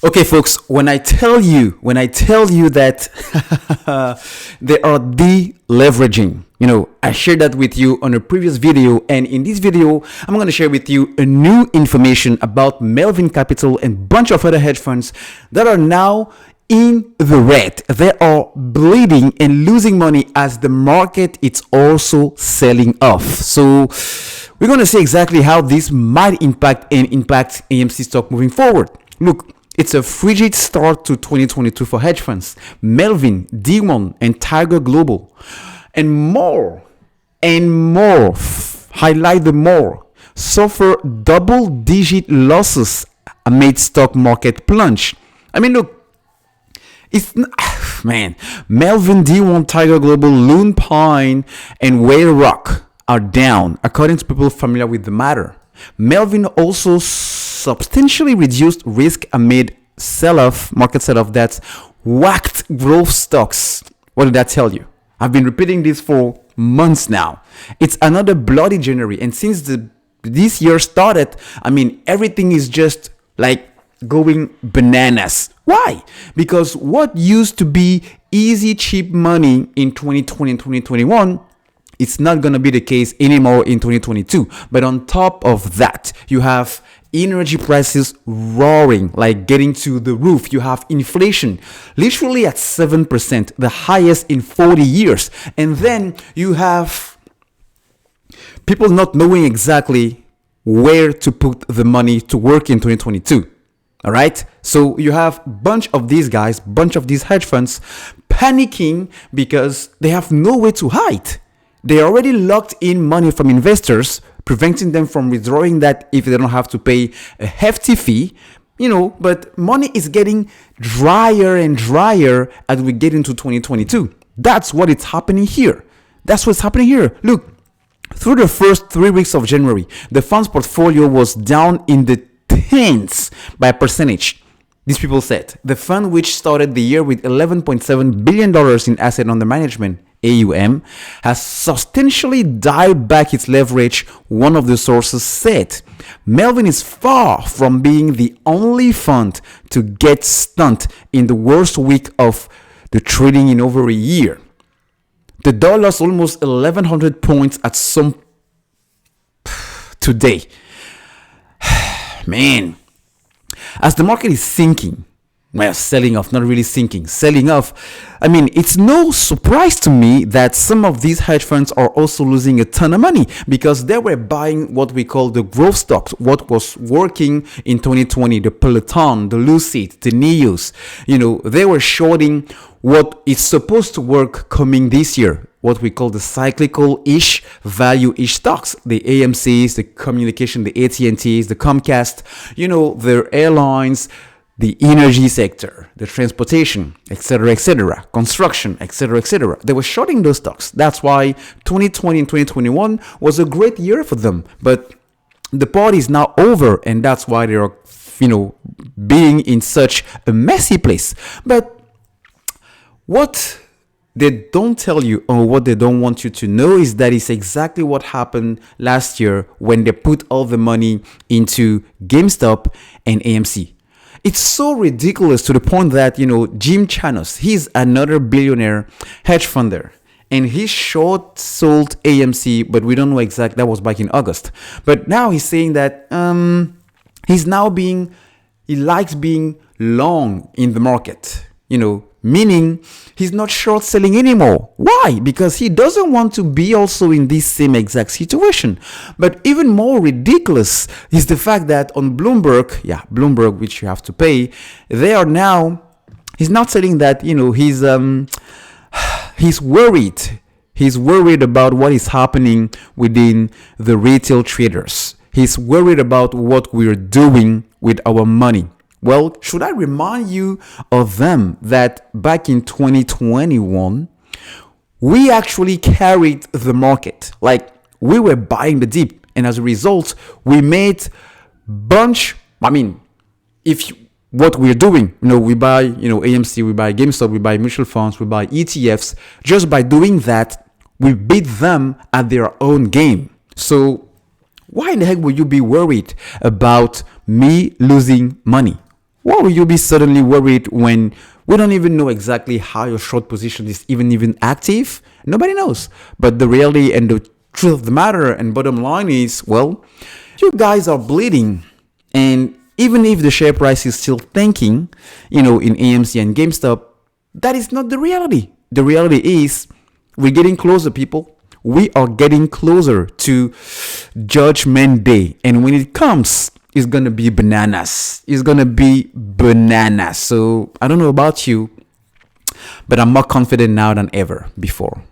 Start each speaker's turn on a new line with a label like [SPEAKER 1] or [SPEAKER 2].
[SPEAKER 1] Okay, folks, when I tell you that they are deleveraging, I shared that with you on a previous video, and in this video, I'm going to share with you a new information about Melvin Capital and bunch of other hedge funds that are now in the red. They are bleeding and losing money as the market is also selling off. So we're going to see exactly how this might impact AMC stock moving forward. Look, it's a frigid start to 2022 for hedge funds. Melvin, D1, and Tiger Global, and more, highlight the more, suffer double-digit losses amid stock market plunge. I mean, look, Melvin, D1, Tiger Global, Loon Pine, and Whale Rock are down, according to people familiar with the matter. Melvin also substantially reduced risk amid market sell-off that's whacked growth stocks. What did that tell you? I've been repeating this for months now. It's another bloody January, and since this year started, everything is just like going bananas. Why? Because what used to be easy, cheap money in 2020 and 2021, it's not going to be the case anymore in 2022. But on top of that, you have energy prices roaring, like getting to the roof. You have inflation literally at 7%, the highest in 40 years. And then you have people not knowing exactly where to put the money to work in 2022. All right. So you have bunch of these hedge funds panicking because they have nowhere to hide. They already locked in money from investors, preventing them from withdrawing that if they don't have to pay a hefty fee, but money is getting drier and drier as we get into 2022. That's what is happening here. Look, through the first 3 weeks of January, the fund's portfolio was down in the tens by a percentage. These people said the fund, which started the year with $11.7 billion in asset under management, AUM, has substantially dialed back its leverage, one of the sources said. Melvin is far from being the only fund to get stunned in the worst week of the trading in over a year. The dollar lost almost 1,100 points at some today. Man, as the market is sinking, selling off, not really sinking, selling off. It's no surprise to me that some of these hedge funds are also losing a ton of money because they were buying what we call the growth stocks, what was working in 2020, the Peloton, the Lucid, the Neos. They were shorting what is supposed to work coming this year, what we call the cyclical-ish, value-ish stocks, the AMCs, the communication, the AT&Ts, the Comcast, the airlines, the energy sector, the transportation, etc., construction, etc. They were shorting those stocks. That's why 2020 and 2021 was a great year for them. But the party is now over, and that's why they are, being in such a messy place. But what they don't tell you, or what they don't want you to know, is that it's exactly what happened last year when they put all the money into GameStop and AMC. It's so ridiculous to the point that, Jim Chanos, he's another billionaire hedge funder, and he short sold AMC, but we don't know exactly. That was back in August. But now he's saying that he likes being long in the market, meaning he's not short selling anymore. Why? Because he doesn't want to be also in this same exact situation. But even more ridiculous is the fact that on Bloomberg, which you have to pay, he's not saying that, he's worried. He's worried about what is happening within the retail traders. He's worried about what we're doing with our money. Well, should I remind you of them that back in 2021, we actually carried the market. Like, we were buying the dip. And as a result, we made what we're doing, we buy, AMC, we buy GameStop, we buy mutual funds, we buy ETFs. Just by doing that, we beat them at their own game. So why in the heck would you be worried about me losing money? Why will you be suddenly worried when we don't even know exactly how your short position is even active? Nobody knows. But the reality and the truth of the matter and bottom line is, well, you guys are bleeding. And even if the share price is still tanking, in AMC and GameStop, that is not the reality. The reality is we're getting closer, people. We are getting closer to Judgment Day. And when it comes, it's going to be bananas. It's going to be bananas. So I don't know about you, but I'm more confident now than ever before.